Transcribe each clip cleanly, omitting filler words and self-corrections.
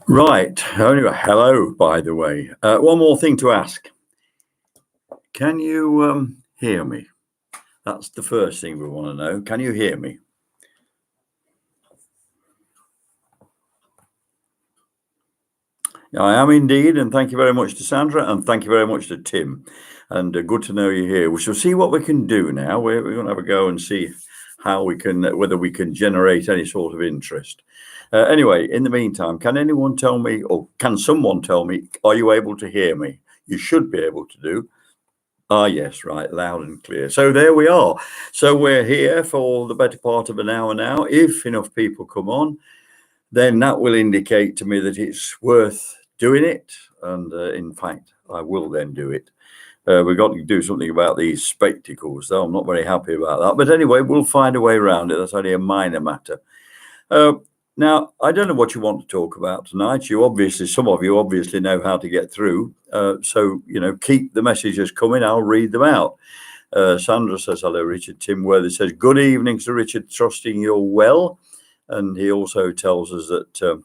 Right. Anyway, hello, by the way. One more thing to ask. Can you hear me? That's the first thing we want to know. Can you hear me? I am indeed, and thank you very much to Sandra, and thank you very much to Tim. And good to know you're here. We shall see what we can do now. We're going to have a go and see how we can, whether we can generate any sort of interest. Anyway, in the meantime, can anyone tell me, or can someone tell me, are you able to hear me? You should be able to do. Ah, yes, right, loud and clear. So there we are. So we're here for the better part of an hour now. If enough people come on, then that will indicate to me that it's worth doing it. And in fact, I will then do it. We've got to do something about these spectacles, though I'm not very happy about that. But anyway, we'll find a way around it. That's only a minor matter. Now, I don't know what you want to talk about tonight. Some of you obviously know how to get through. So, keep the messages coming. I'll read them out. Sandra says, hello, Richard. Tim Worthy says, good evening, Sir Richard, trusting you're well. And he also tells us that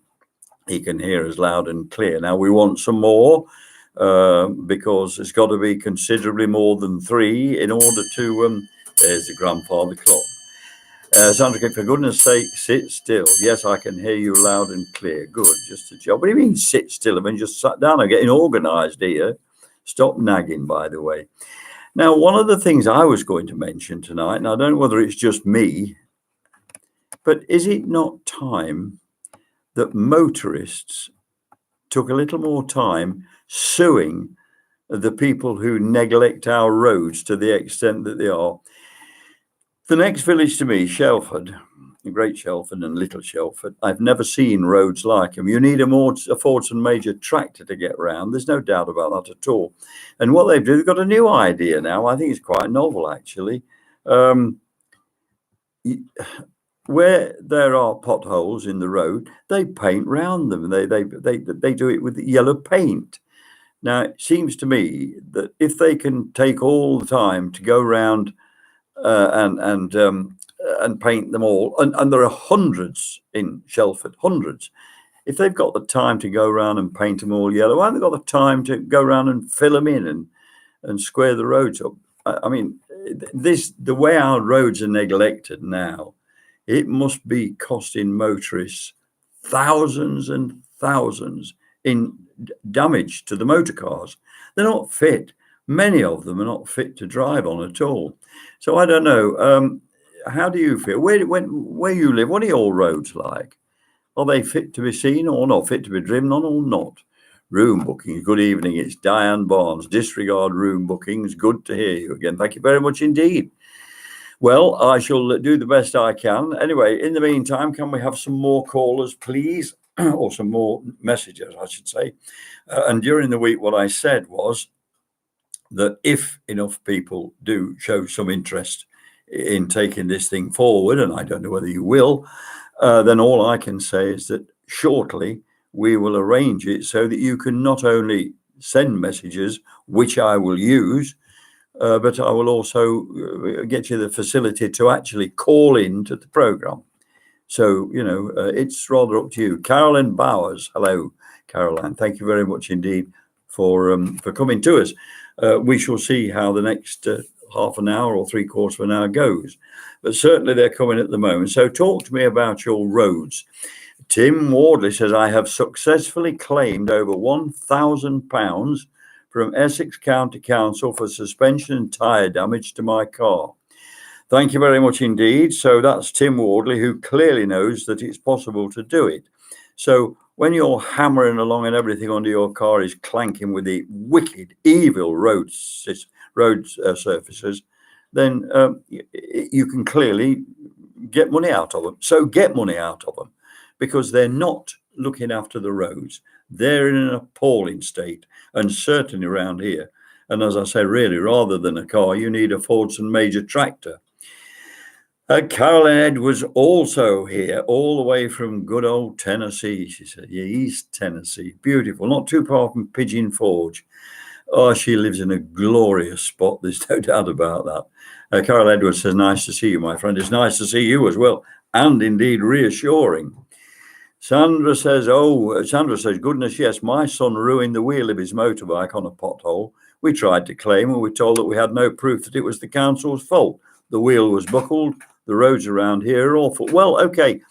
he can hear us loud and clear. Now, we want some more because it's got to be considerably more than 3 in order to... there's the grandfather clock. Sandra, for goodness sake, sit still. Yes, I can hear you loud and clear. Good, just a job. What do you mean sit still? I mean, just sat down. I'm getting organised here. Stop nagging, by the way. Now, one of the things I was going to mention tonight, and I don't know whether it's just me, but is it not time that motorists took a little more time suing the people who neglect our roads to the extent that they are? The next village to me, Shelford, Great Shelford and Little Shelford, I've never seen roads like them. You need a Fordson Major tractor to get round. There's no doubt about that at all. And what they've done, they've got a new idea now. I think it's quite novel, actually. Where there are potholes in the road, they paint round them. They do it with yellow paint. Now, it seems to me that if they can take all the time to go round and paint them all, and there are hundreds in Shelford, hundreds. If they've got the time to go around and paint them all yellow, why haven't they got the time to go around and fill them in and square the roads up? I mean, the way our roads are neglected now, it must be costing motorists thousands and thousands in damage to the motor cars. They're not fit. Many of them are not fit to drive on at all. So I don't know. How do you feel? Where you live, what are your roads like? Are they fit to be seen or not? Fit to be driven on or not? Room bookings. Good evening. It's Diane Barnes. Disregard room bookings. Good to hear you again. Thank you very much indeed. Well, I shall do the best I can. Anyway, in the meantime, can we have some more callers, please? Or some more messages, I should say. And during the week, what I said was that if enough people do show some interest in taking this thing forward, and I don't know whether you will, then all I can say is that shortly we will arrange it so that you can not only send messages, which I will use, but I will also get you the facility to actually call into the program. So, it's rather up to you. Caroline Bowers. Hello, Caroline. Thank you very much indeed for coming to us. We shall see how the next half an hour or three-quarters of an hour goes. But certainly they're coming at the moment. So talk to me about your roads. Tim Wardley says, I have successfully claimed over £1,000 from Essex County Council for suspension and tyre damage to my car. Thank you very much indeed. So that's Tim Wardley, who clearly knows that it's possible to do it. So when you're hammering along and everything under your car is clanking with the wicked, evil road surfaces, then you can clearly get money out of them. So get money out of them, because they're not looking after the roads. They're in an appalling state, and certainly around here. And as I say, really, rather than a car, you need a Fordson major tractor. Carolyn Edwards also here, all the way from good old Tennessee. She said, yeah, East Tennessee. Beautiful, not too far from Pigeon Forge. Oh, she lives in a glorious spot. There's no doubt about that. Carol Edwards says, nice to see you, my friend. It's nice to see you as well, and indeed reassuring. Sandra says, goodness, yes, my son ruined the wheel of his motorbike on a pothole. We tried to claim and we were told that we had no proof that it was the council's fault. The wheel was buckled. The roads around here are awful. Well, okay,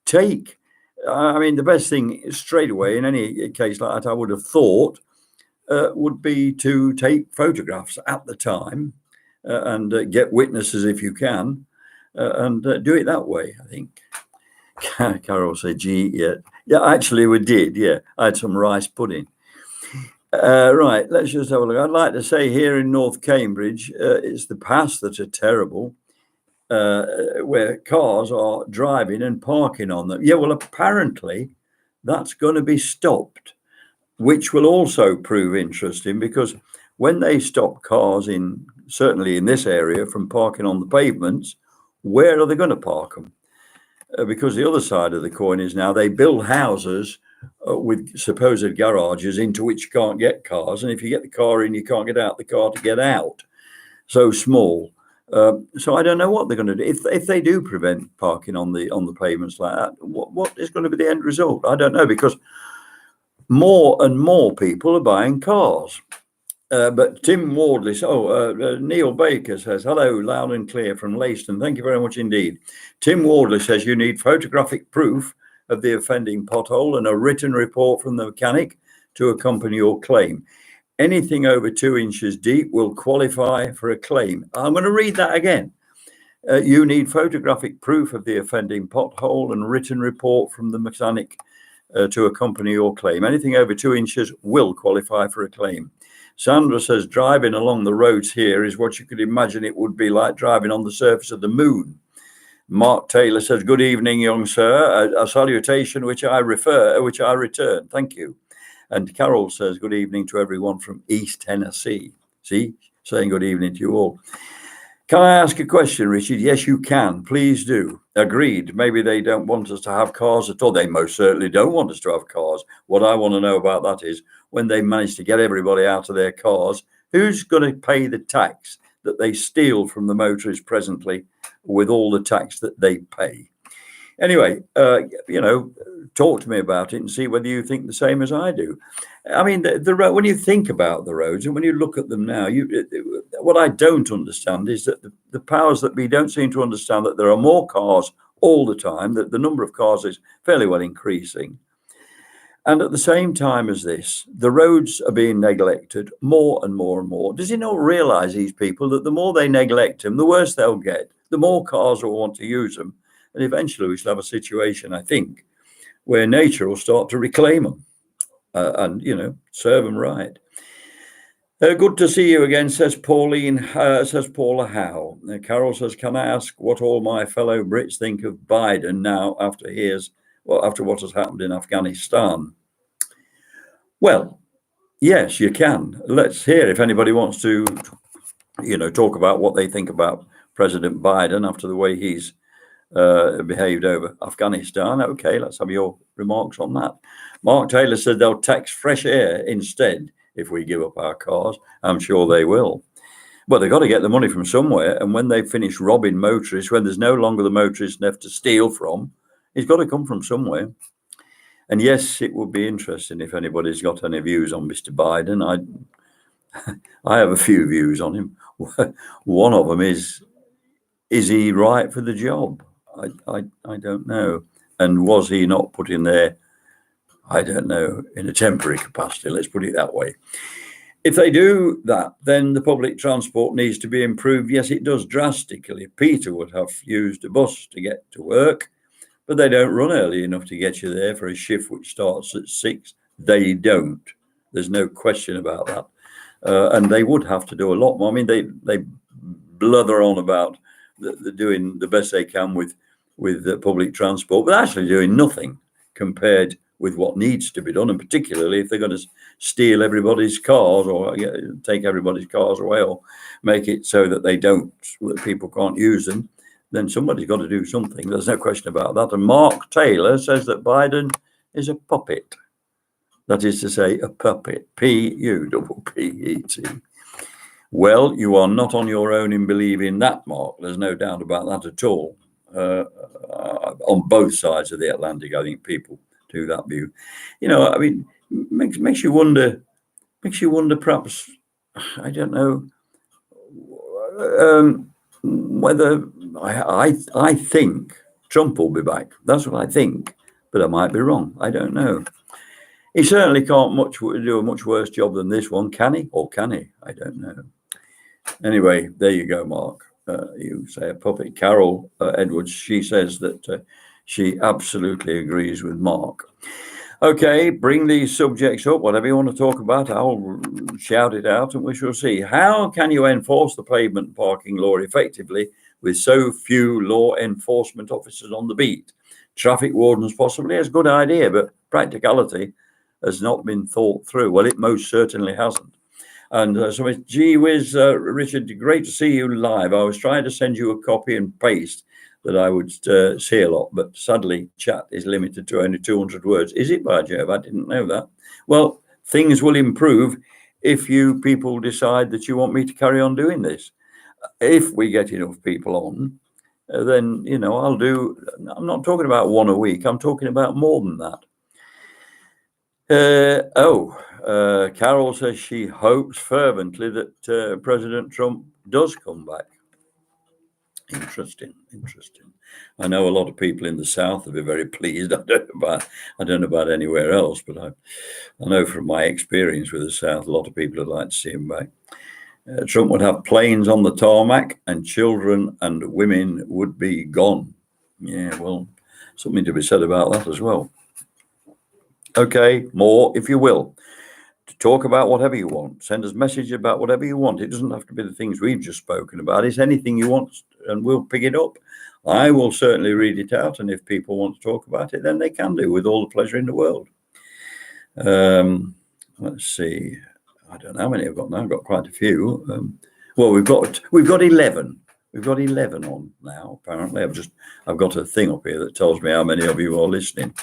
the best thing straight away in any case like that, I would have thought, would be to take photographs at the time and get witnesses if you can, and do it that way, I think. Carol said, gee, yeah, actually we did, yeah. I had some rice pudding. Right, let's just have a look. I'd like to say here in North Cambridge, it's the paths that are terrible, where cars are driving and parking on them. Yeah, well, apparently that's going to be stopped, which will also prove interesting, because when they stop cars certainly in this area from parking on the pavements, where are they going to park them? Because the other side of the coin is now they build houses with supposed garages into which you can't get cars. And if you get the car in, you can't get out the car to get out. So small. So I don't know what they're going to do. If they do prevent parking on the pavements like that, what is going to be the end result? I don't know, because more and more people are buying cars. But Tim Wardley, Neil Baker says, hello, loud and clear from Leyston. Thank you very much indeed. Tim Wardley says you need photographic proof of the offending pothole and a written report from the mechanic to accompany your claim. Anything over 2 inches deep will qualify for a claim. I'm going to read that again. You need photographic proof of the offending pothole and written report from the mechanic to accompany your claim. Anything over 2 inches will qualify for a claim. Sandra says driving along the roads here is what you could imagine it would be like driving on the surface of the moon. Mark Taylor says, good evening, young sir. A salutation which I return. Thank you. And Carol says, good evening to everyone from East Tennessee. See, saying good evening to you all. Can I ask a question, Richard? Yes, you can. Please do. Agreed. Maybe they don't want us to have cars at all. They most certainly don't want us to have cars. What I want to know about that is when they manage to get everybody out of their cars, who's going to pay the tax that they steal from the motorists presently with all the tax that they pay? Anyway, talk to me about it and see whether you think the same as I do. I mean, when you think about the roads and when you look at them now, what I don't understand is that the powers that be don't seem to understand that there are more cars all the time, that the number of cars is fairly well increasing. And at the same time as this, the roads are being neglected more and more and more. Does he not realize, these people, that the more they neglect them, the worse they'll get, the more cars will want to use them. And eventually we shall have a situation, I think, where nature will start to reclaim them and serve them right. Good to see you again, says Pauline, says Paula Howe. Carol says, can I ask what all my fellow Brits think of Biden now after what has happened in Afghanistan? Well, yes, you can. Let's hear if anybody wants to, talk about what they think about President Biden after the way he's behaved over Afghanistan. Okay, let's have your remarks on that. Mark Taylor said they'll tax fresh air instead if we give up our cars. I'm sure they will. But they've got to get the money from somewhere. And when they finish robbing motorists, when there's no longer the motorists left to steal from, it's got to come from somewhere. And yes, it would be interesting if anybody's got any views on Mr. Biden. I have a few views on him. One of them is he right for the job? I don't know. And was he not put in there, I don't know, in a temporary capacity? Let's put it that way. If they do that, then the public transport needs to be improved. Yes, it does, drastically. Peter would have used a bus to get to work, but they don't run early enough to get you there for a shift which starts at 6. They don't. There's no question about that. And they would have to do a lot more. I mean, they blather on about they're doing the best they can with public transport, but actually doing nothing compared with what needs to be done. And particularly if they're going to steal everybody's cars or take everybody's cars away or make it so that people can't use them, then somebody's got to do something. There's no question about that. And Mark Taylor says that Biden is a puppet. That is to say, a puppet. P-U-P-P-E-T. Well, you are not on your own in believing that, Mark. There's no doubt about that at all. On both sides of the Atlantic, I think people do that view. I mean, makes you wonder. Makes you wonder, perhaps. I don't know whether I think Trump will be back. That's what I think, but I might be wrong. I don't know. He certainly can't do a much worse job than this one, can he? Or can he? I don't know. Anyway, there you go, Mark. You say a puppet. Carol Edwards, she says that she absolutely agrees with Mark. Okay, bring these subjects up, whatever you want to talk about, I'll shout it out and we shall see. How can you enforce the pavement parking law effectively with so few law enforcement officers on the beat? Traffic wardens possibly is a good idea, but practicality has not been thought through. Well, it most certainly hasn't. And so, gee whiz, Richard, great to see you live. I was trying to send you a copy and paste that I would see a lot, but sadly, chat is limited to only 200 words. Is it, by Jove? I didn't know that. Well, things will improve if you people decide that you want me to carry on doing this. If we get enough people on, then, I'll do, I'm not talking about one a week. I'm talking about more than that. Carol says she hopes fervently that President Trump does come back. Interesting. I know a lot of people in the South will be very pleased. I don't know about anywhere else, but I know from my experience with the South, a lot of people would like to see him back. Trump would have planes on the tarmac and children and women would be gone. Yeah, well, something to be said about that as well. Okay, more if you will. To talk about whatever you want. Send us message about whatever you want. It doesn't have to be the things we've just spoken about. It's anything you want and we'll pick it up. I will certainly read it out, and if people want to talk about it, then they can do with all the pleasure in the world. Let's see. I don't know how many I've got now. I've got quite a few. Well, we've got 11. We've got 11 on now, apparently. I've got a thing up here that tells me how many of you are listening.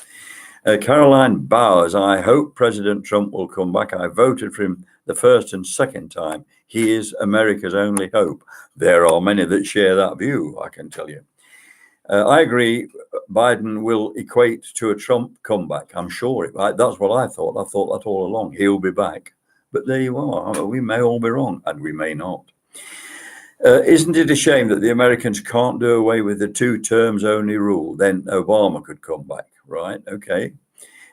Caroline Bowers, I hope President Trump will come back. I voted for him the first and second time. He is America's only hope. There are many that share that view, I can tell you. I agree. Biden will equate to a Trump comeback. I'm sure that's what I thought. I thought that all along. He'll be back. But there you are. We may all be wrong, and we may not. Isn't it a shame that the Americans can't do away with the 2 terms only rule? Then Obama could come back, right? Okay.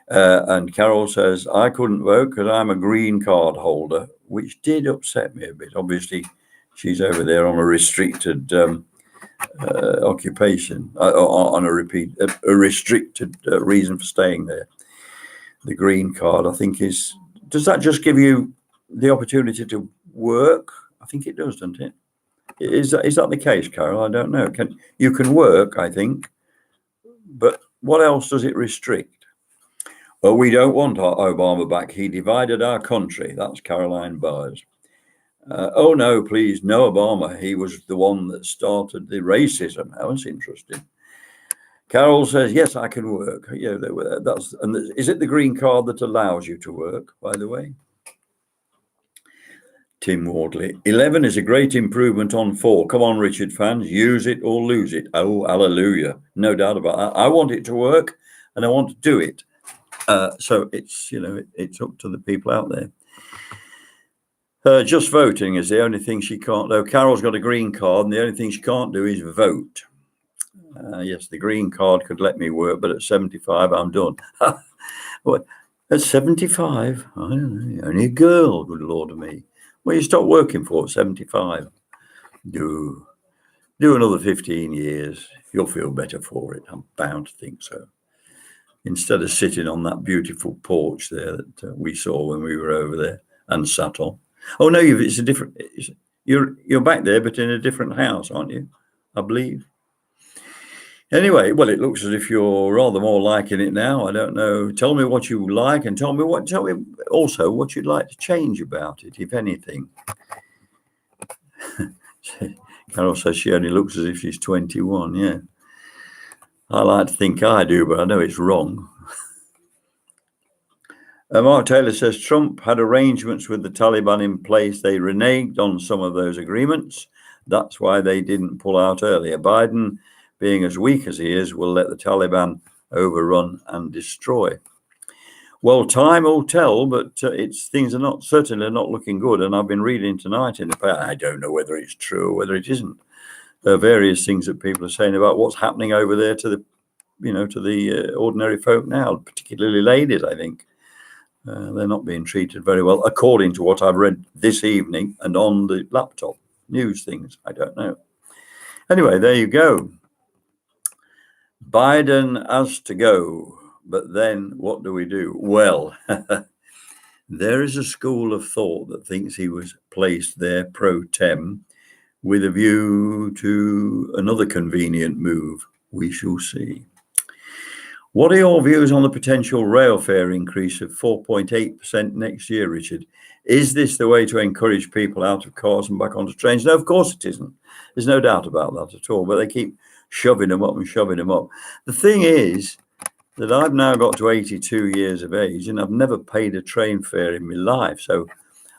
And Carol says, I couldn't vote because I'm a green card holder, which did upset me a bit. Obviously, she's over there on a restricted occupation, on a restricted reason for staying there. The green card, I think, does that just give you the opportunity to work? I think it does, doesn't it? Is that the case, Carol? I don't know. You can work, I think, but what else does it restrict? Well, we don't want our Obama back. He divided our country. That's Caroline Bowers. Oh no, please, no Obama. He was the one that started the racism. That was interesting. Carol says, yes, I can work. Yeah, is it the green card that allows you to work, by the way? Tim Wardley, 11 is a great improvement on 4. Come on, Richard fans, use it or lose it. Oh, hallelujah. No doubt about that. I want it to work and I want to do it. So it's up to the people out there. Just voting is the only thing she can't do. Carol's got a green card, and the only thing she can't do is vote. Yes, the green card could let me work, but at 75, I'm done. What? At 75? I don't know. Only a girl, good Lord of me. Well, you stop working for at 75. Do another 15 years. You'll feel better for it. I'm bound to think so. Instead of sitting on that beautiful porch there that we saw when we were over there and sat on. Oh no, it's a different. You're back there, but in a different house, aren't you? I believe. Anyway, well, it looks as if you're rather more liking it now. I don't know. Tell me what you like, and tell me also what you'd like to change about it, if anything. Carol says she only looks as if she's 21. Yeah, I like to think I do, but I know it's wrong. Mark Taylor says Trump had arrangements with the Taliban in place. They reneged on some of those agreements. That's why they didn't pull out earlier. Biden, being as weak as he is, will let the Taliban overrun and destroy. Well, time will tell, but things are certainly not looking good. And I've been reading tonight in the paper. I don't know whether it's true or whether it isn't. There are various things that people are saying about what's happening over there to the ordinary folk now, particularly ladies. I think they're not being treated very well, according to what I've read this evening and on the laptop news things. I don't know. Anyway, there you go. Biden has to go, but then what do we do? Well, there is a school of thought that thinks he was placed there pro tem with a view to another convenient move. We shall see. What are your views on the potential rail fare increase of 4.8% next year, Richard? Is this the way to encourage people out of cars and back onto trains? No, of course it isn't. There's no doubt about that at all, but they keep shoving them up and shoving them up. The thing is that I've now got to 82 years of age and I've never paid a train fare in my life. So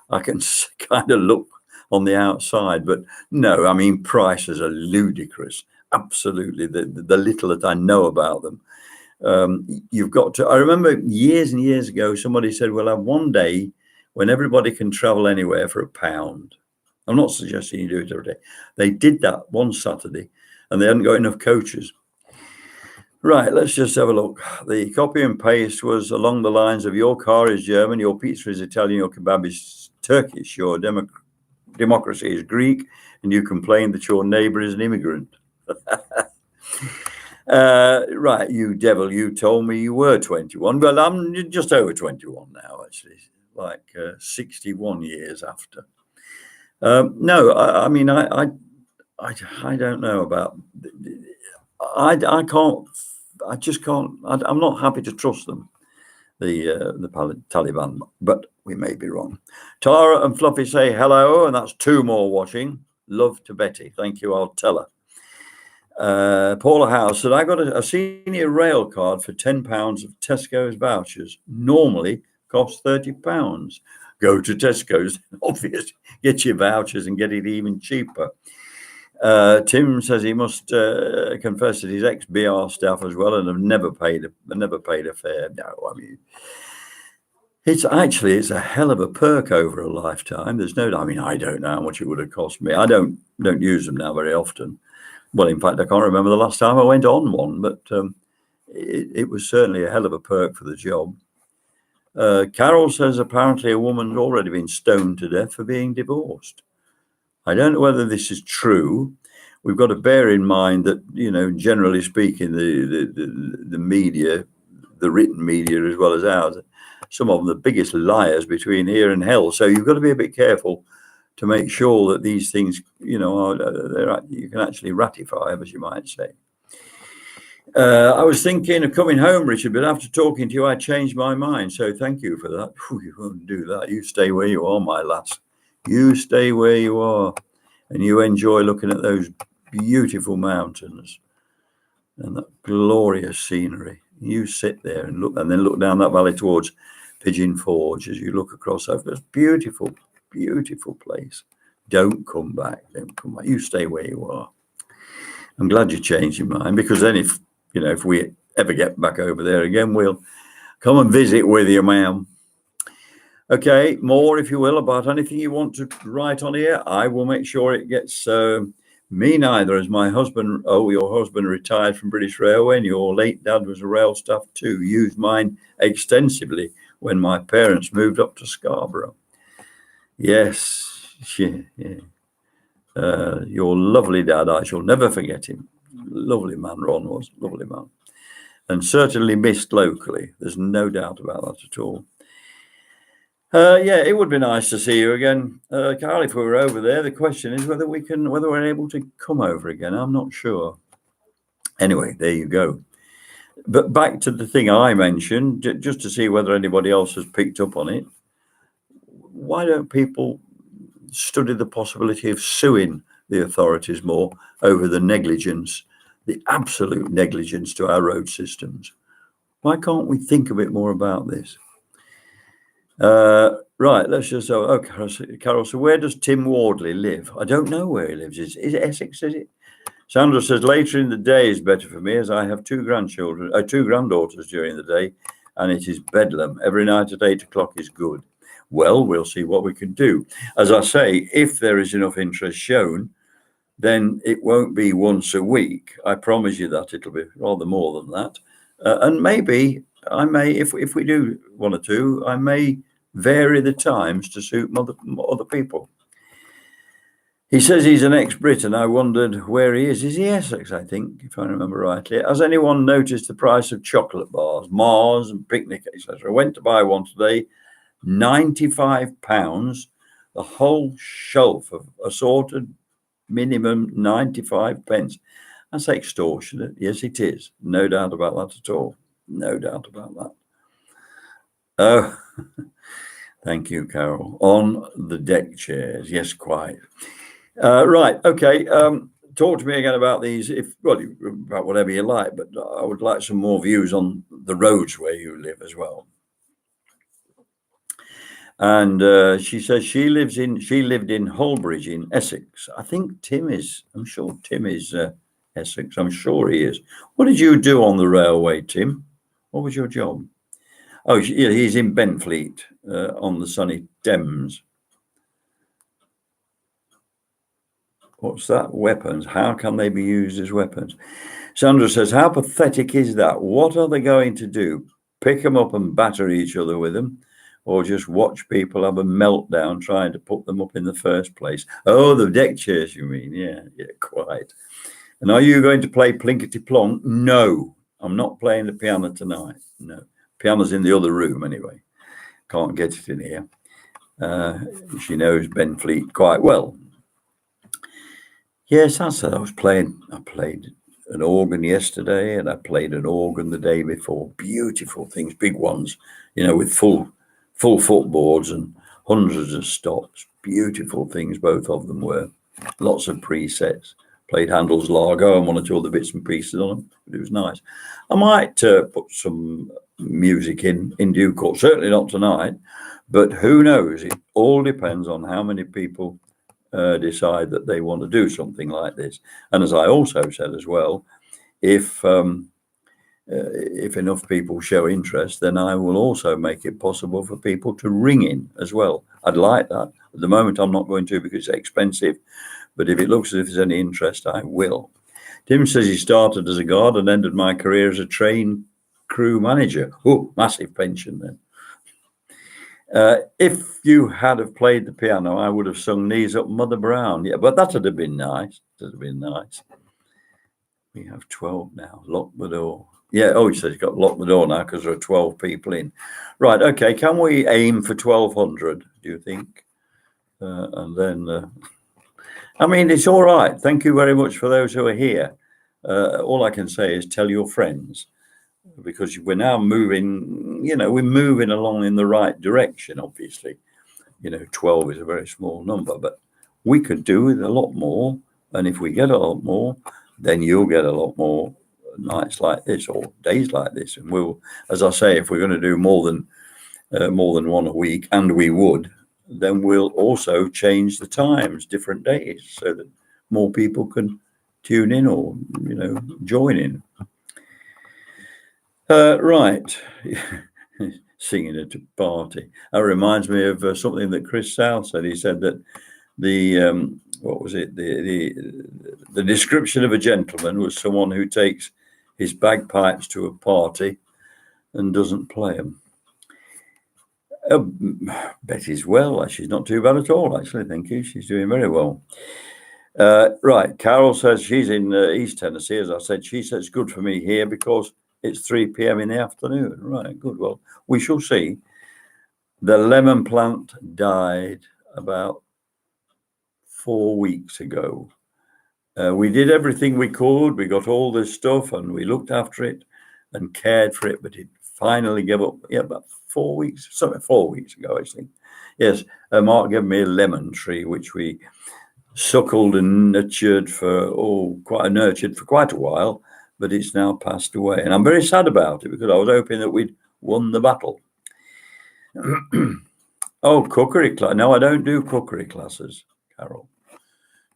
I can kind of look on the outside, but no, I mean, prices are ludicrous. Absolutely. The little that I know about them. You've got to, I remember years and years ago, somebody said, we'll have one day when everybody can travel anywhere for £1. I'm not suggesting you do it every day. They did that one Saturday and they hadn't got enough coaches. Right, let's just have a look. The copy and paste was along the lines of your car is German, your pizza is Italian, your kebab is Turkish, your democracy is Greek, and you complain that your neighbor is an immigrant. Right, you devil, you told me you were 21. Well, I'm just over 21 now, actually, like 61 years after. No, I mean, I don't know about, I can't, I just can't, I'm not happy to trust them, the Taliban, but we may be wrong. Tara and Fluffy say hello, and that's 2 more watching. Love to Betty. Thank you, I'll tell her. Paula House said, I got a senior rail card for £10 of Tesco's vouchers. Normally costs £30. Go to Tesco's, obviously, get your vouchers and get it even cheaper. Tim says he must confess that he's ex-BR staff as well and have never paid a fare. No, I mean, it's a hell of a perk over a lifetime. There's no, I mean, I don't know how much it would have cost me. I don't use them now very often. Well, in fact, I can't remember the last time I went on one, but it was certainly a hell of a perk for the job. Carol says apparently a woman's already been stoned to death for being divorced. I don't know whether this is true. We've got to bear in mind that, generally speaking, the media, the written media as well as ours, some of them the biggest liars between here and hell. So you've got to be a bit careful to make sure that these things, you can actually ratify them, as you might say. I was thinking of coming home, Richard, but after talking to you, I changed my mind. So thank you for that. You won't do that. You stay where you are, my lass. You stay where you are and you enjoy looking at those beautiful mountains and that glorious scenery. You sit there and look, and then look down that valley towards Pigeon Forge as you look across that. It's beautiful, beautiful place. Don't come back. You stay where you are. I'm glad you changed your mind, because then if we ever get back over there again, we'll come and visit with you, ma'am. Okay, more, if you will, about anything you want to write on here. I will make sure it gets me neither, as my husband, your husband retired from British Railway and your late dad was a rail staff too. Used mine extensively when my parents moved up to Scarborough. Yes, yeah. Your lovely dad, I shall never forget him. Lovely man, Ron was, lovely man. And certainly missed locally. There's no doubt about that at all. Yeah, it would be nice to see you again, Carl. If we were over there, the question is whether we're able to come over again. I'm not sure. Anyway, there you go. But back to the thing I mentioned, just to see whether anybody else has picked up on it. Why don't people study the possibility of suing the authorities more over the negligence, the absolute negligence to our road systems? Why can't we think a bit more about this? Right, let's just Carol, so where does Tim Wardley live? I don't know where he lives. Is it Essex, is it? Sandra says later in the day is better for me, as I have two granddaughters during the day, and it is bedlam. Every night at 8 o'clock is good. Well, we'll see what we can do. As I say, if there is enough interest shown, then it won't be once a week. I promise you that it'll be rather more than that. And maybe I may, if we do one or two, I may vary the times to suit other people. He says he's an ex-Brit, and I wondered where he is. Is he Essex, I think, if I remember rightly? Has anyone noticed the price of chocolate bars, Mars and picnic, etc.? I went to buy one today, £95. The whole shelf of assorted, minimum 95 pence. That's extortionate. Yes, it is. No doubt about that at all. No doubt about that. Oh, thank you, Carol. On the deck chairs. Yes, quite. Right. Okay. Talk to me again about these, about whatever you like, but I would like some more views on the roads where you live as well. And she says she lived in Holbridge in Essex. I think I'm sure Tim is Essex. I'm sure he is. What did you do on the railway, Tim? What was your job? Oh, yeah, he's in Benfleet on the sunny Thames. What's that? Weapons. How can they be used as weapons? Sandra says, how pathetic is that? What are they going to do? Pick them up and batter each other with them? Or just watch people have a meltdown trying to put them up in the first place? Oh, the deck chairs, you mean? Yeah, quite. And are you going to play Plinkety Plonk? No, I'm not playing the piano tonight. No, piano's in the other room anyway. Can't get it in here. She knows Benfleet quite well. Yes, I said I played an organ yesterday, and I played an organ the day before. Beautiful things, big ones, with full footboards and hundreds of stops. Beautiful things, both of them were. Lots of presets. Played Handel's Largo and one or two other bits and pieces on them. But it was nice. I might put some music in due course. Certainly not tonight, but who knows? It all depends on how many people decide that they want to do something like this. And as I also said as well, if enough people show interest, then I will also make it possible for people to ring in as well. I'd like that. At the moment, I'm not going to because it's expensive. But if it looks as if there's any interest, I will. Tim says he started as a guard and ended my career as a train crew manager. Oh, massive pension then. If you had have played the piano, I would have sung Knees Up Mother Brown. Yeah, but that would have been nice. We have 12 now. Lock the door. Yeah, he says he's got to lock the door now because there are 12 people in. Right, okay. Can we aim for 1,200, do you think? And then, it's all right. Thank you very much for those who are here. All I can say is tell your friends, because we're now moving, we're moving along in the right direction, obviously. 12 is a very small number, but we could do with a lot more. And if we get a lot more, then you'll get a lot more nights like this or days like this. And we'll, as I say, if we're going to do more than one a week, and we would, then we'll also change the times, different days, so that more people can tune in or, join in. Right. singing at a party. That reminds me of something that Chris South said. He said that the what was it? The description of a gentleman was someone who takes his bagpipes to a party and doesn't play them. Betty's well. She's not too bad at all, actually. Thank you. She's doing very well. Right. Carol says she's in East Tennessee. As I said, she says it's good for me here because it's 3 p.m. in the afternoon. Right. Good. Well, we shall see. The lemon plant died about 4 weeks ago. We did everything we could. We got all this stuff and we looked after it and cared for it, but it finally gave up. Yeah, about 4 weeks, 4 weeks ago, I think. Yes, Mark gave me a lemon tree, which we suckled and nurtured for quite a while, but it's now passed away. And I'm very sad about it because I was hoping that we'd won the battle. Oh, cookery class. No, I don't do cookery classes, Carol.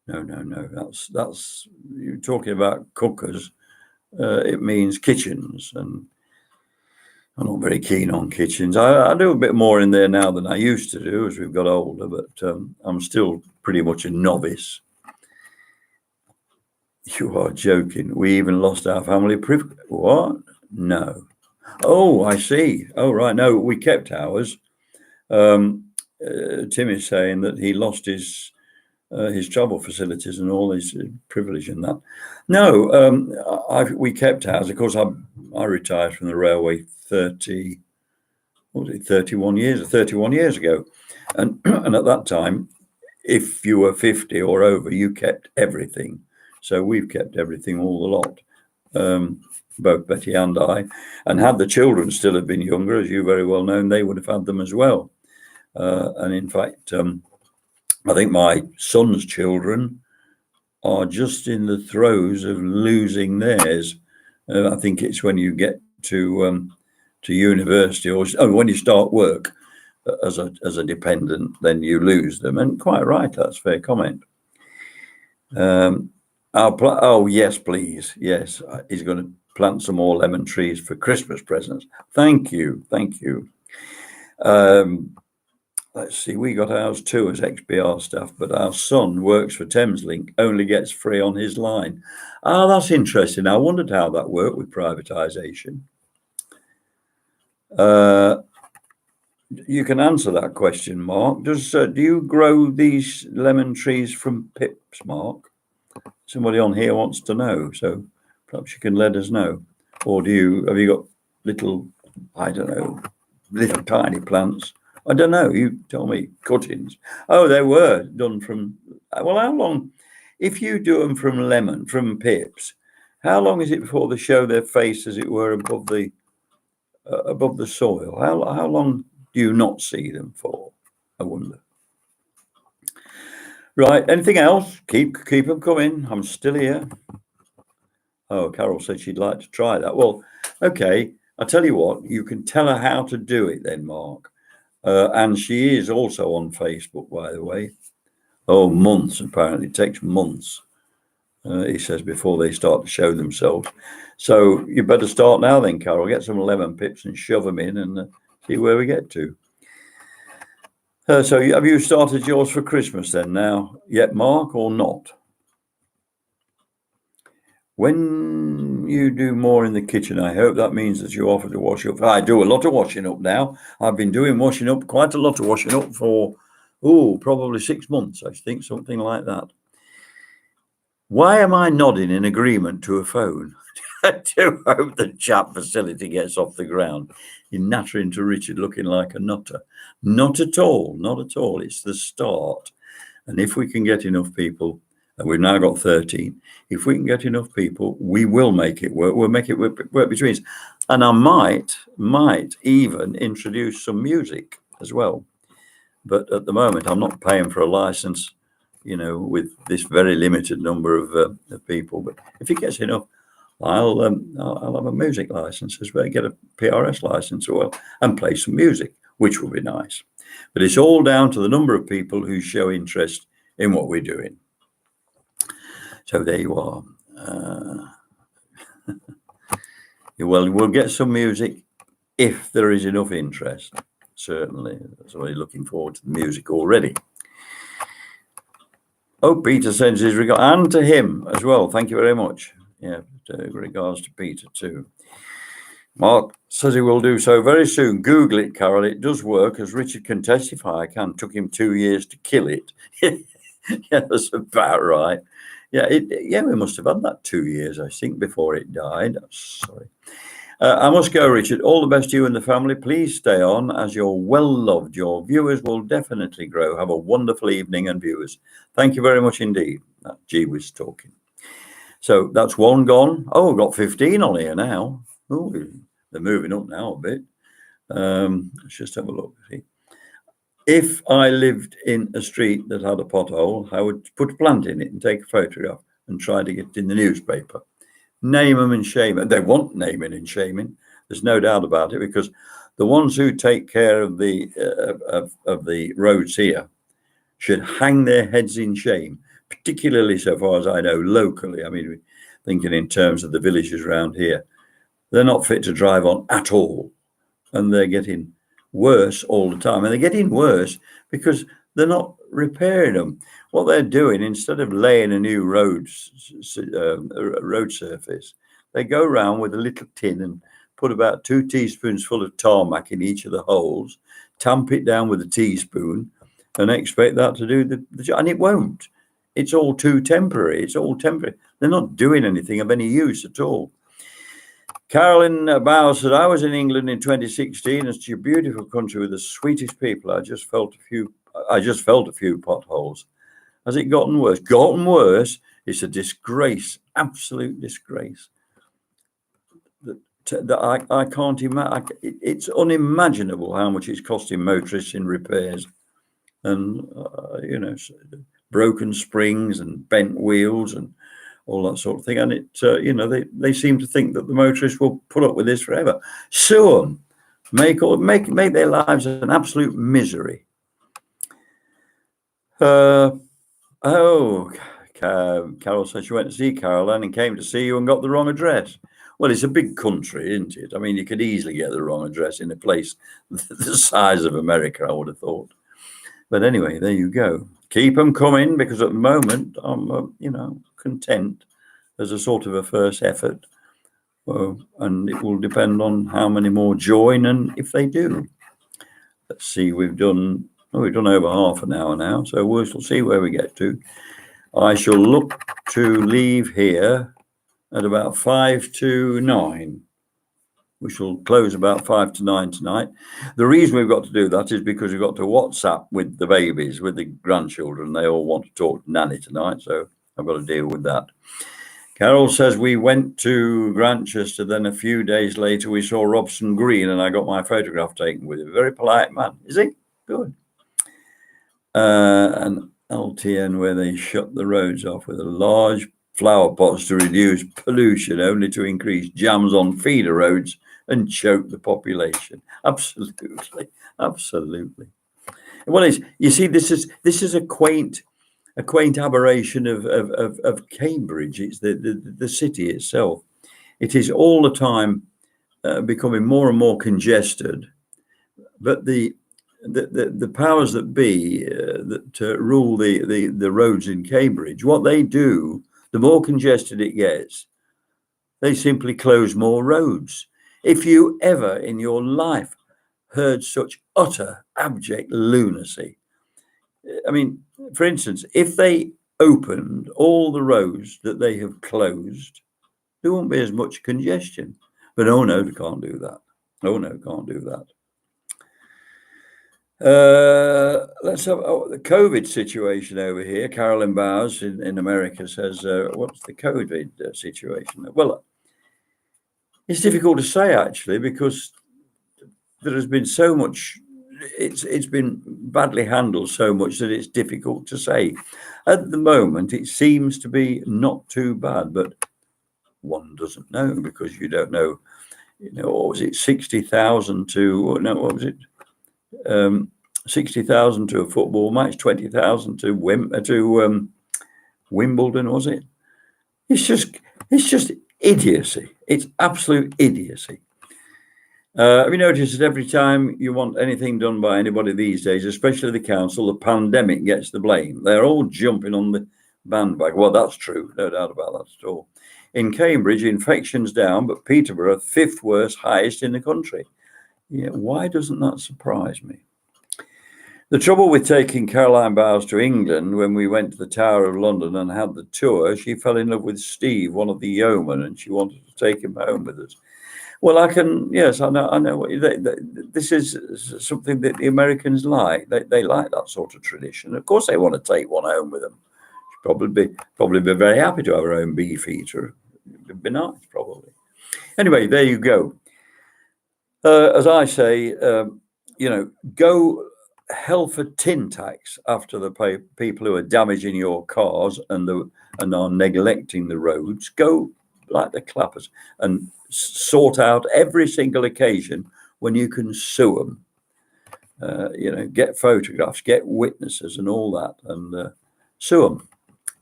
No. That's you're talking about cookers. It means kitchens, and I'm not very keen on kitchens. I do a bit more in there now than I used to do as we've got older, but I'm still pretty much a novice. You are joking. We even lost our family privilege. What? No. Oh, I see. Oh, right. No, we kept ours. Tim is saying that he lost his travel facilities and all his privilege and that. No, we kept ours. Of course, I retired from the railway 31 years ago. And at that time, if you were 50 or over, you kept everything. So we've kept everything, all the lot, both Betty and I. And had the children still have been younger, as you very well know, they would have had them as well. And in fact, I think my son's children are just in the throes of losing theirs. I think it's when you get to university or when you start work as a dependent, then you lose them. And quite right, that's a fair comment. Oh yes, please. Yes, he's going to plant some more lemon trees for Christmas presents. Thank you. Let's see, we got ours too as XBR staff, but our son works for Thameslink, only gets free on his line. Ah, that's interesting. I wondered how that worked with privatisation. You can answer that question, Mark. Do you grow these lemon trees from pips, Mark? Somebody on here wants to know, so perhaps you can let us know. Or have you got little, I don't know, little tiny plants? I don't know. You tell me. Cuttings. Oh, they were done from. Well, how long? If you do them from pips, how long is it before they show their face, as it were, above the soil? How long do you not see them for? I wonder. Right. Anything else? Keep them coming. I'm still here. Oh, Carol said she'd like to try that. Well, okay. I'll tell you what. You can tell her how to do it then, Mark. And she is also on Facebook, by the way. Oh, months, apparently. It takes months, he says, before they start to show themselves. So you better start now then, Carol. Get some lemon pips and shove them in and see where we get to. So have you started yours for Christmas then now yet, Mark, or not? When you do more in the kitchen, I hope that means that you offer to wash up. I do a lot of washing up now. I've been doing quite a lot of washing up for, probably 6 months, I think, something like that. Why am I nodding in agreement to a phone? I do hope the chat facility gets off the ground. You're nattering to Richard looking like a nutter. Not at all. It's the start. And if we can get enough people, and we've now got 13. If we can get enough people, we will make it work. We'll make it work between us. And I might even introduce some music as well. But at the moment, I'm not paying for a license, with this very limited number of people. But if it gets enough, I'll have a music license as well, get a PRS license as well, and play some music, which will be nice. But it's all down to the number of people who show interest in what we're doing. So there you are. Well, we'll get some music if there is enough interest. Certainly, somebody looking forward to the music already. Oh, Peter sends his regard, and to him as well. Thank you very much. Yeah, regards to Peter too. Mark says he will do so very soon. Google it, Carol. It does work, as Richard can testify. I can. Took him 2 years to kill it. Yeah, that's about right. Yeah, we must have had that 2 years, I think, before it died. Sorry. I must go, Richard. All the best to you and the family. Please stay on, as you're well loved. Your viewers will definitely grow. Have a wonderful evening, and viewers. Thank you very much indeed. G was talking. So that's one gone. Oh, we've got 15 on here now. Oh, they're moving up now a bit. Let's just have a look. See. If I lived in a street that had a pothole, I would put a plant in it and take a photograph and try to get it in the newspaper. Name them and shame them. They want naming and shaming. There's no doubt about it, because the ones who take care of the roads here should hang their heads in shame, particularly so far as I know locally. I mean, thinking in terms of the villages around here, they're not fit to drive on at all, and they're getting worse all the time. And they're getting worse because they're not repairing them. What they're doing, instead of laying a new road surface, they go around with a little tin and put about 2 teaspoons full of tarmac in each of the holes, tamp it down with a teaspoon, and expect that to do the job. And it won't. It's all too temporary. It's all temporary. They're not doing anything of any use at all. Carolyn Bowles said, I was in England in 2016. It's a beautiful country with the sweetest people. I just felt a few potholes. Has it gotten worse? Gotten worse? It's a disgrace, absolute disgrace. That I can't imagine. It's unimaginable how much it's costing motorists in repairs, and broken springs and bent wheels and all that sort of thing. And it, they seem to think that the motorists will put up with this forever. Sue them, make their lives an absolute misery. Carol said she went to see Caroline and came to see you and got the wrong address. Well, it's a big country, isn't it? I mean, you could easily get the wrong address in a place the size of America, I would have thought. But anyway, there you go. Keep them coming, because at the moment I'm, content as a sort of a first effort. And it will depend on how many more join and if they do. Let's see, we've done over half an hour now, so we'll see where we get to. I shall look to leave here at about 5 to 9. We shall close about 5 to 9 tonight. The reason we've got to do that is because we've got to WhatsApp with the babies, with the grandchildren. They all want to talk to Nanny tonight, so I've got to deal with that. Carol says we went to Grantchester, then a few days later we saw Robson Green and I got my photograph taken with him. Very polite man. Is he? Good. And LTN, where they shut the roads off with a large flower pots to reduce pollution, only to increase jams on feeder roads and choke the population. Absolutely. Well, you see, this is a quaint aberration of Cambridge. It's the city itself. It is all the time becoming more and more congested, but the powers that be that rule the roads in Cambridge, what they do, the more congested it gets, they simply close more roads. If you ever in your life heard such utter abject lunacy, I mean, for instance, if they opened all the roads that they have closed, there won't be as much congestion. But oh no, they can't do that. Oh no, can't do that. Let's have the COVID situation over here. Carolyn Bowes in America says, what's the COVID situation? Well, it's difficult to say, actually, because there has been so much, it's been badly handled so much that it's difficult to say. At the moment, it seems to be not too bad, but one doesn't know, because you don't know, what was it, 60,000 to, no, what was it? 60,000 to a football match, 20,000 to Wimbledon, was it? It's just idiocy. It's absolute idiocy. Have you noticed that every time you want anything done by anybody these days, especially the council, the pandemic gets the blame? They're all jumping on the bandwagon. Well, that's true, no doubt about that at all. In Cambridge, infections down, but Peterborough, fifth worst, highest in the country. Yeah, why doesn't that surprise me? The trouble with taking Caroline Bowes to England, when we went to the Tower of London and had the tour, she fell in love with Steve, one of the yeomen, and she wanted to take him home with us. Well, yes, I know what this is something that the Americans like. They like that sort of tradition. Of course, they want to take one home with them. She'd probably be very happy to have her own beefeater. It'd be nice, probably. Anyway, there you go. As I say, go hell for tin tax after the people who are damaging your cars and are neglecting the roads. Go like the clappers and sort out every single occasion when you can sue them. Get photographs, get witnesses and all that, and sue them.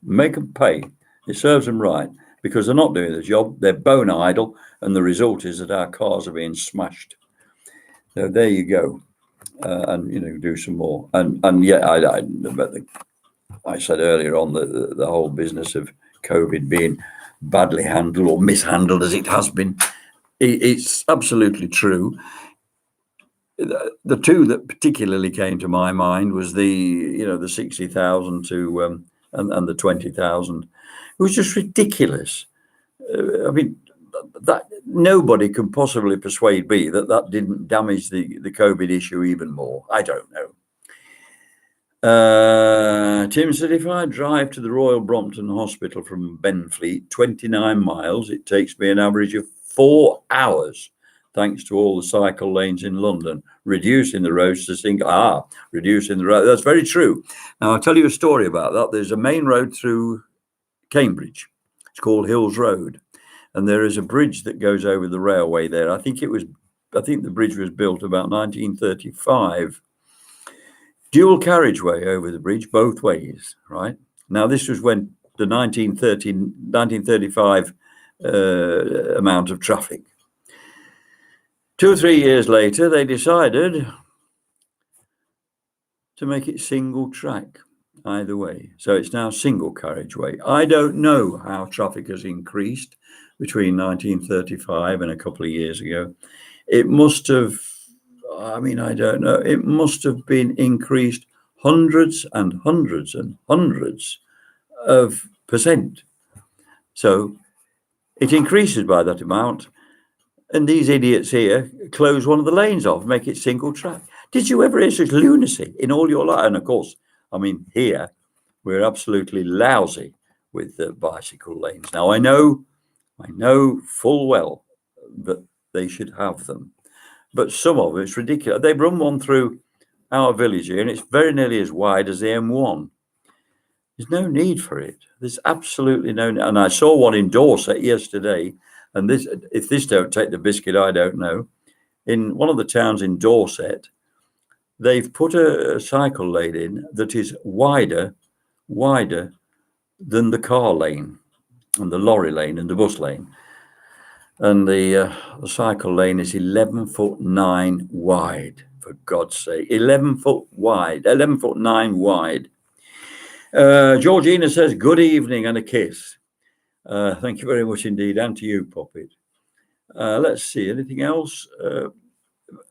Make them pay. It serves them right, because they're not doing the job. They're bone idle, and the result is that our cars are being smashed. So there you go. And do some more. And yeah, I said earlier on the whole business of COVID being badly handled or mishandled as it has been. It's absolutely true. The two that particularly came to my mind was the 60,000 to and the 20,000. It was just ridiculous. I mean, that nobody can possibly persuade me that didn't damage the COVID issue even more. I don't know. Tim said, if I drive to the Royal Brompton Hospital from Benfleet, 29 miles, it takes me an average of 4 hours, thanks to all the cycle lanes in London, reducing the roads to reducing the road. That's very true. Now, I'll tell you a story about that. There's a main road through Cambridge. It's called Hills Road. And there is a bridge that goes over the railway there. I think the bridge was built about 1935. Dual carriageway over the bridge, both ways, right? Now, this was when the 1935 amount of traffic. 2 or 3 years later, they decided to make it single track either way. So it's now single carriageway. I don't know how traffic has increased between 1935 and a couple of years ago. It must have, I don't know. It must have been increased hundreds and hundreds and hundreds of percent. So it increases by that amount. And these idiots here close one of the lanes off, make it single track. Did you ever hear such lunacy in all your life? And of course, here we're absolutely lousy with the bicycle lanes. Now, I know full well that they should have them, but some of it's ridiculous. They run one through our village here, and it's very nearly as wide as the M1. There's no need for it. There's absolutely no need. And I saw one in Dorset yesterday, and if this don't take the biscuit, I don't know. In one of the towns in Dorset, they've put a cycle lane in that is wider than the car lane and the lorry lane and the bus lane. And the cycle lane is 11'9" wide, for God's sake. 11 foot wide, 11'9" wide. Georgina says, good evening and a kiss. Thank you very much indeed, and to you, Puppet. Let's see, anything else?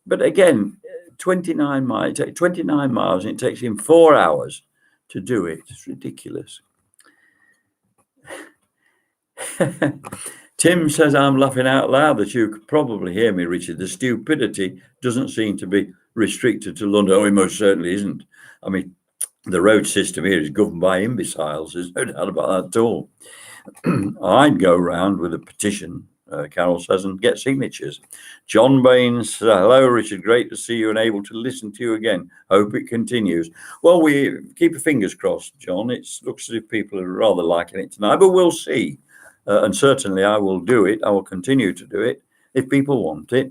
But again, 29 miles, it takes 29 miles, and it takes him 4 hours to do it. It's ridiculous. Tim says, I'm laughing out loud that you could probably hear me, Richard. The stupidity doesn't seem to be restricted to London. Oh, it most certainly isn't. The road system here is governed by imbeciles. There's no doubt about that at all. I'd go round with a petition, Carol says, and get signatures. John Baines says, hello, Richard. Great to see you and able to listen to you again. Hope it continues. Well, we keep our fingers crossed, John. It looks as if people are rather liking it tonight, but we'll see. And certainly I will do it. I will continue to do it if people want it.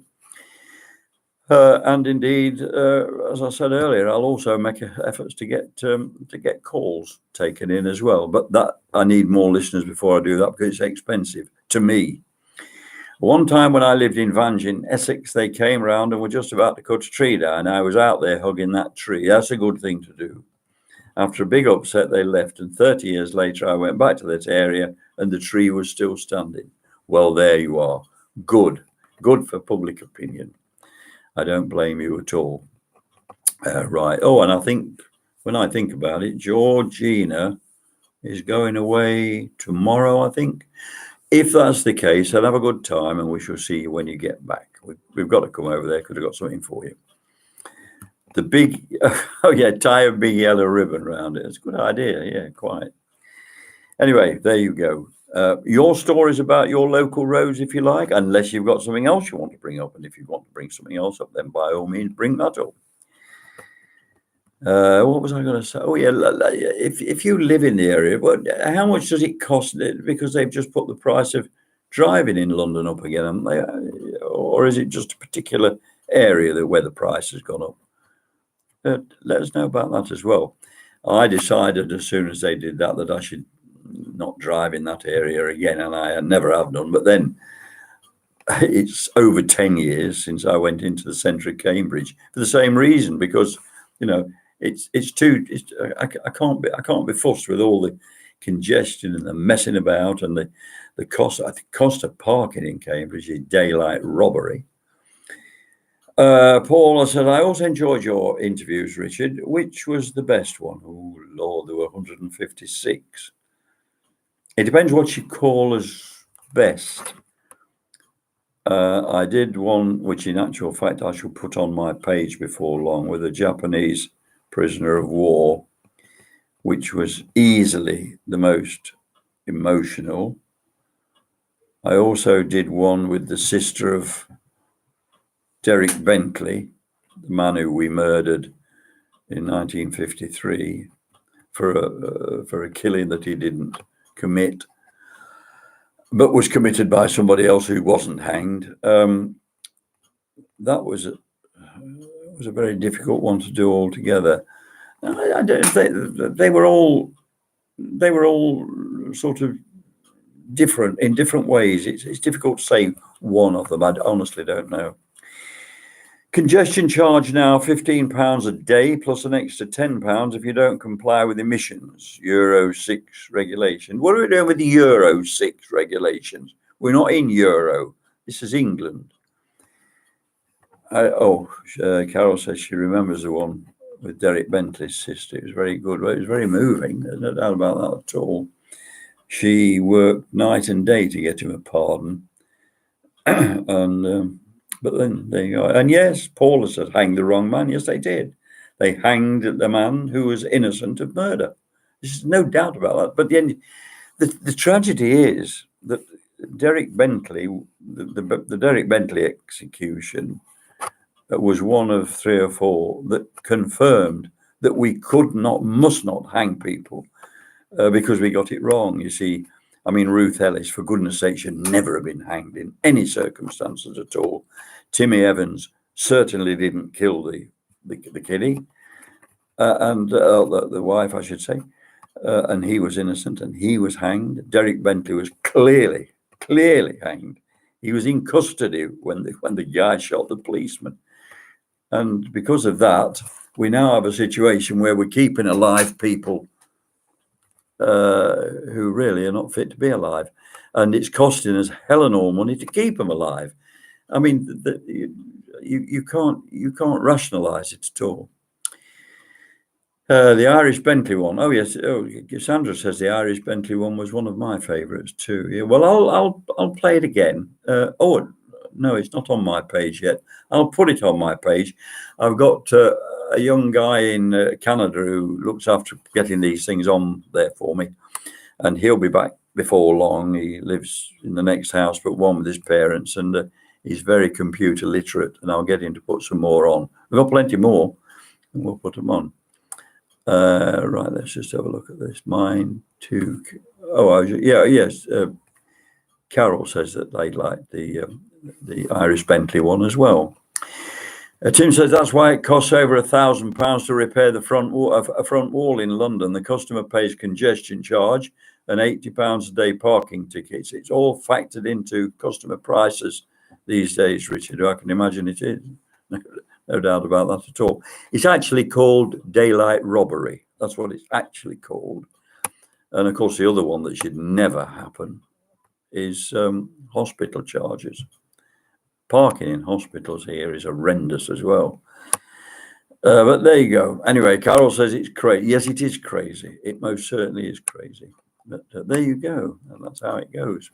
And indeed, as I said earlier, I'll also make efforts to get calls taken in as well. But that I need more listeners before I do that, because it's expensive to me. One time when I lived in Vange in Essex, they came round and were just about to cut a tree down. I was out there hugging that tree. That's a good thing to do. After a big upset, they left, and 30 years later, I went back to that area and the tree was still standing. Well, there you are. Good for public opinion. I don't blame you at all. Right. Oh, and I think when I think about it, Georgina is going away tomorrow, I think. If that's the case, I'll have a good time and we shall see you when you get back. We've got to come over there because I've got something for you. The big, oh yeah, tie a big yellow ribbon around it. It's a good idea. Yeah, quite. Anyway, there you go. Your stories about your local roads, if you like, unless you've got something else you want to bring up. And if you want to bring something else up, then by all means, bring that up. What was I going to say? Oh yeah, if you live in the area, how much does it cost? Because they've just put the price of driving in London up again, haven't they? Or is it just a particular area where the price has gone up? Let us know about that as well. I decided as soon as they did that I should not drive in that area again, and I never have done. But then it's over 10 years since I went into the centre of Cambridge for the same reason, because I can't be fussed with all the congestion and the messing about and the cost. I think cost of parking in Cambridge is daylight robbery. Paul, I said, I also enjoyed your interviews, Richard. Which was the best one? Oh, Lord, there were 156. It depends what you call as best. I did one, which in actual fact I shall put on my page before long, with a Japanese prisoner of war, which was easily the most emotional. I also did one with the sister of Derek Bentley, the man who we murdered in 1953 for a killing that he didn't commit, but was committed by somebody else who wasn't hanged. That was a very difficult one to do altogether. I don't think they were all sort of different in different ways. It's difficult to say one of them. I honestly don't know. Congestion charge now £15 a day plus an extra £10 if you don't comply with emissions, Euro 6 regulation. What are we doing with the Euro 6 regulations? We're not in Euro. This is England. Carol says she remembers the one with Derek Bentley's sister. It was very good. It was very moving. There's no doubt about that at all. She worked night and day to get him a pardon. But then there you go. And yes, Paula said hanged the wrong man. Yes, they did. They hanged the man who was innocent of murder. There's no doubt about that. But the tragedy is that Derek Bentley, the Derek Bentley execution, was one of 3 or 4 that confirmed that we must not hang people because we got it wrong. You see, I mean, Ruth Ellis, for goodness sake, should never have been hanged in any circumstances at all. Timmy Evans certainly didn't kill the kiddie, and the wife, I should say, and he was innocent and he was hanged. Derek Bentley was clearly hanged. He was in custody when the guy shot the policeman. And because of that, we now have a situation where we're keeping alive people who really are not fit to be alive. And it's costing us hell and all money to keep them alive. I mean, you can't rationalise it at all. The Irish Bentley one. Oh yes. Oh, Sandra says the Irish Bentley one was one of my favourites too. Yeah. Well, I'll play it again. Oh no, it's not on my page yet. I'll put it on my page. I've got a young guy in Canada who looks after getting these things on there for me, and he'll be back before long. He lives in the next house but one with his parents, and he's very computer literate, and I'll get him to put some more on. We've got plenty more, and we'll put them on. Right, let's just have a look at this. Mine too. Oh, yes. Carol says that they'd like the Irish Bentley one as well. Tim says that's why it costs over £1,000 to repair the front wall in London. The customer pays congestion charge and £80 a day parking tickets. It's all factored into customer prices these days, Richard. I can imagine it is. No doubt about that at all. It's actually called daylight robbery. That's what it's actually called. And of course, the other one that should never happen is hospital charges. Parking in hospitals here is horrendous as well. But there you go. Anyway, Carol says it's crazy. Yes, it is crazy. It most certainly is crazy. But there you go. And that's how it goes.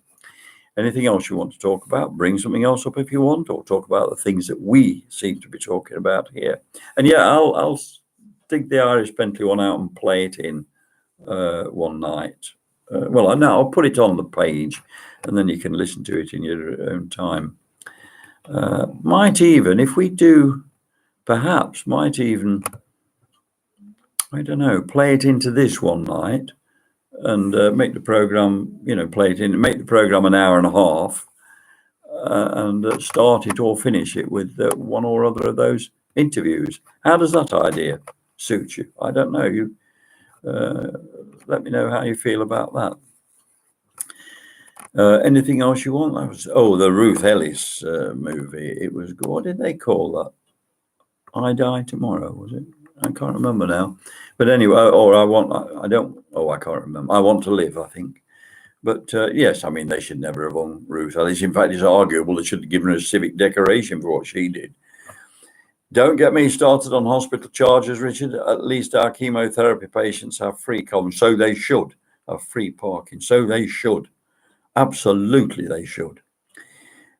Anything else you want to talk about? Bring something else up if you want, or talk about the things that we seem to be talking about here. And yeah, I'll dig the Irish Bentley one out and play it in one night. Well, no, I'll put it on the page, and then you can listen to it in your own time. Might even, if we do, perhaps might even, I don't know, play it into this one night. And make the program, play it in, make the program an hour and a half, and start it or finish it with one or other of those interviews. How does that idea suit you? I don't know. You let me know how you feel about that. Anything else you want? That was the Ruth Ellis movie. It was, what did they call that? I Die Tomorrow, was it? I can't remember now. But anyway, I can't remember. I Want to Live, I think. But yes, I mean, they should never have won Ruth Ellis. In fact, it's arguable they should have given her a civic decoration for what she did. Don't get me started on hospital charges, Richard. At least our chemotherapy patients have free commons. So they should have free parking. So they should. Absolutely, they should.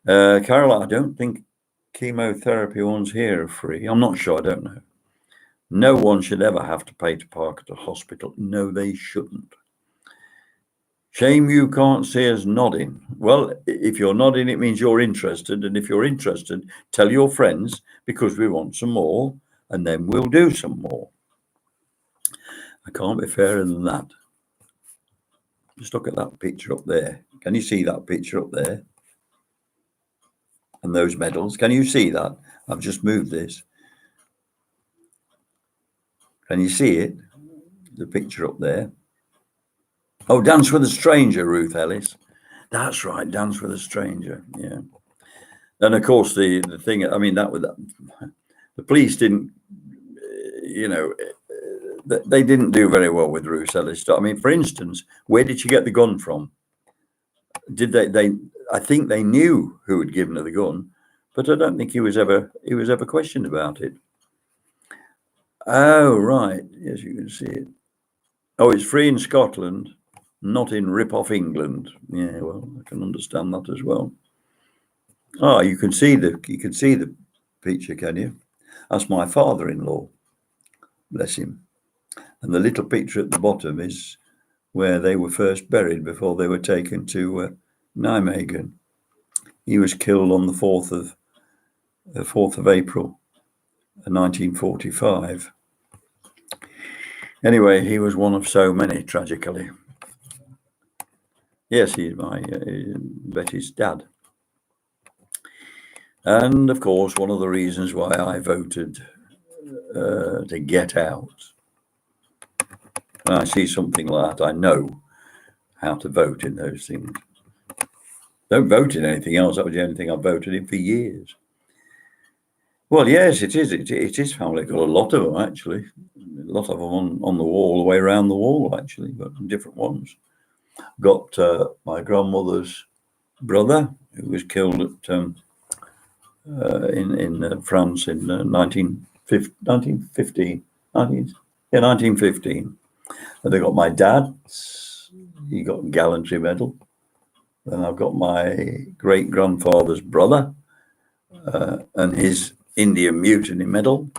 Carol, I don't think chemotherapy ones here are free. I'm not sure. I don't know. No one should ever have to pay to park at a hospital. No, they shouldn't. Shame you can't see us nodding. Well, if you're nodding, it means you're interested. And if you're interested, tell your friends, because we want some more, and then we'll do some more. I can't be fairer than that. Just look at that picture up there. Can you see that picture up there? And those medals. Can you see that? I've just moved this. Can you see it? The picture up there. Oh, Dance with a Stranger, Ruth Ellis. That's right, Dance with a Stranger. Yeah. And of course, the thing, I mean, the police didn't, they didn't do very well with Ruth Ellis. I mean, for instance, where did she get the gun from? Did they I think they knew who had given her the gun, but I don't think he was ever questioned about it. Oh, right. Yes, you can see it. Oh, it's free in Scotland, not in rip-off England. Yeah, well, I can understand that as well. Oh, you can see the picture, can you? That's my father-in-law, bless him. And the little picture at the bottom is where they were first buried before they were taken to Nijmegen. He was killed on the 4th of April, 1945. Anyway, he was one of so many, tragically. Yes, he's my Betty's dad. And of course, one of the reasons why I voted to get out. When I see something like that, I know how to vote in those things. Don't vote in anything else. That was the only thing I voted in for years. Well, yes, it is. It is family. Got a lot of them, actually. A lot of them on the wall, all the way around the wall, actually, but different ones. Got my grandmother's brother, who was killed at in France in 1915. And they got my dad's. He got a gallantry medal. Then I've got my great grandfather's brother and his Indian Mutiny medal.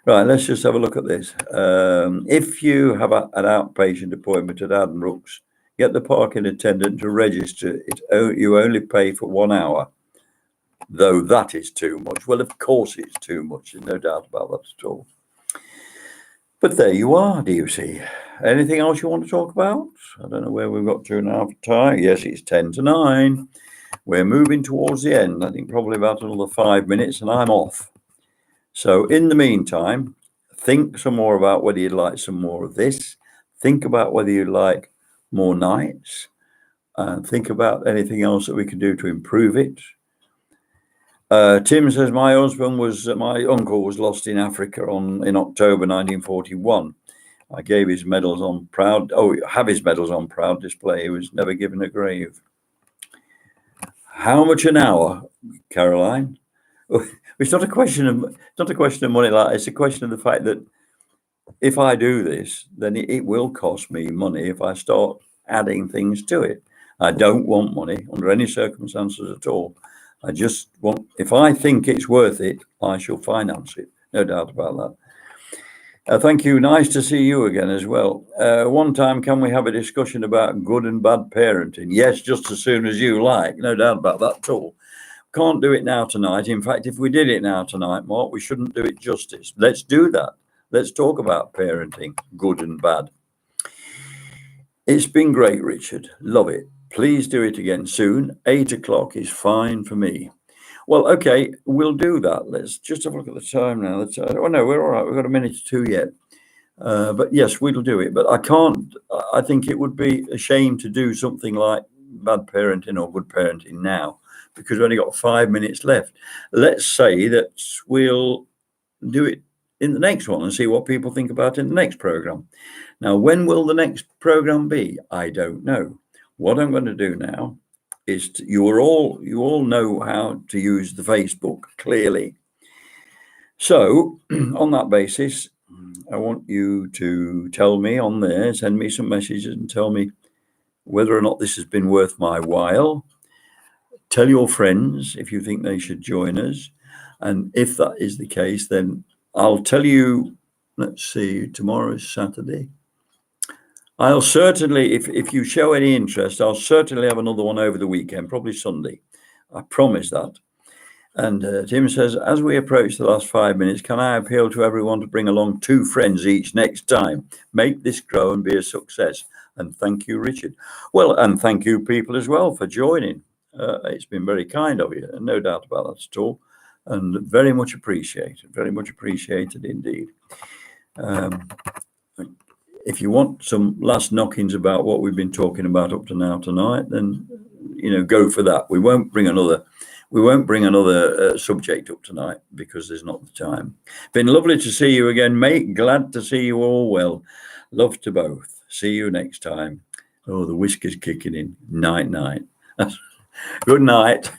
Right, let's just have a look at this. If you have an outpatient appointment at Addenbrooke's, get the parking attendant to register. You only pay for 1 hour, though that is too much. Well, of course it's too much. There's no doubt about that at all. But there you are, do you see? Anything else you want to talk about? I don't know where we've got to now for time. Yes, it's 10 to 9. We're moving towards the end. I think probably about another 5 minutes and I'm off. So in the meantime, think some more about whether you'd like some more of this. Think about whether you'd like more nights, and think about anything else that we can do to improve it. Tim says my uncle was lost in Africa in October 1941. I gave his medals on proud. Have his medals on proud display. He was never given a grave. How much an hour, Caroline? It's not a question of money. Like, it's a question of the fact that if I do this, then it will cost me money if I start adding things to it. I don't want money under any circumstances at all. I just want, if I think it's worth it, I shall finance it. No doubt about that. Thank you. Nice to see you again as well. One time, can we have a discussion about good and bad parenting? Yes, just as soon as you like. No doubt about that at all. Can't do it now tonight. In fact, if we did it now tonight, Mark, we shouldn't do it justice. Let's do that. Let's talk about parenting, good and bad. It's been great, Richard. Love it. Please do it again soon. 8 o'clock is fine for me. Well, okay, we'll do that. Let's just have a look at the time now. Oh, no, we're all right. We've got a minute or two yet. But yes, we'll do it. But I think it would be a shame to do something like bad parenting or good parenting now, because we've only got 5 minutes left. Let's say that we'll do it in the next one and see what people think about in the next program. Now, when will the next program be? I don't know. What I'm going to do now is you all know how to use the Facebook clearly. So on that basis, I want you to tell me on there, send me some messages and tell me whether or not this has been worth my while. Tell your friends if you think they should join us. And if that is the case, then I'll tell you, let's see, tomorrow is Saturday. I'll certainly, if you show any interest, I'll certainly have another one over the weekend, probably Sunday. I promise that. And Tim says, as we approach the last 5 minutes, can I appeal to everyone to bring along 2 friends each next time? Make this grow and be a success. And thank you, Richard. Well, and thank you people as well for joining. It's been very kind of you, no doubt about that at all. And very much appreciated indeed. If you want some last knockings about what we've been talking about up to now tonight, then go for that. We won't bring another subject up tonight because there's not the time. Been lovely to see you again, mate. Glad to see you all well. Love to both. See you next time. Oh, the whiskey's kicking in. Night. Good night.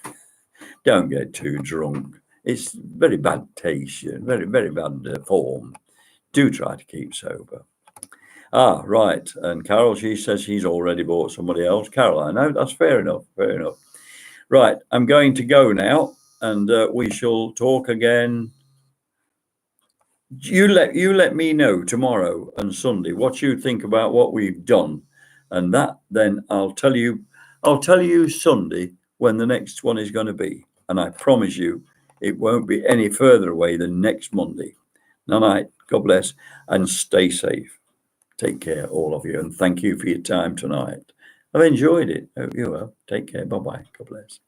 Don't get too drunk. It's very bad taste, very, very bad form. Do try to keep sober. Right. And Carol, she says she's already bought somebody else. Carol, I know, that's fair enough. Right. I'm going to go now, and we shall talk again. You let me know tomorrow and Sunday what you think about what we've done, and then I'll tell you Sunday when the next one is going to be. And I promise you, it won't be any further away than next Monday. Night. God bless, and stay safe. Take care, all of you, and thank you for your time tonight. I've enjoyed it. Hope you will. Take care. Bye-bye. God bless.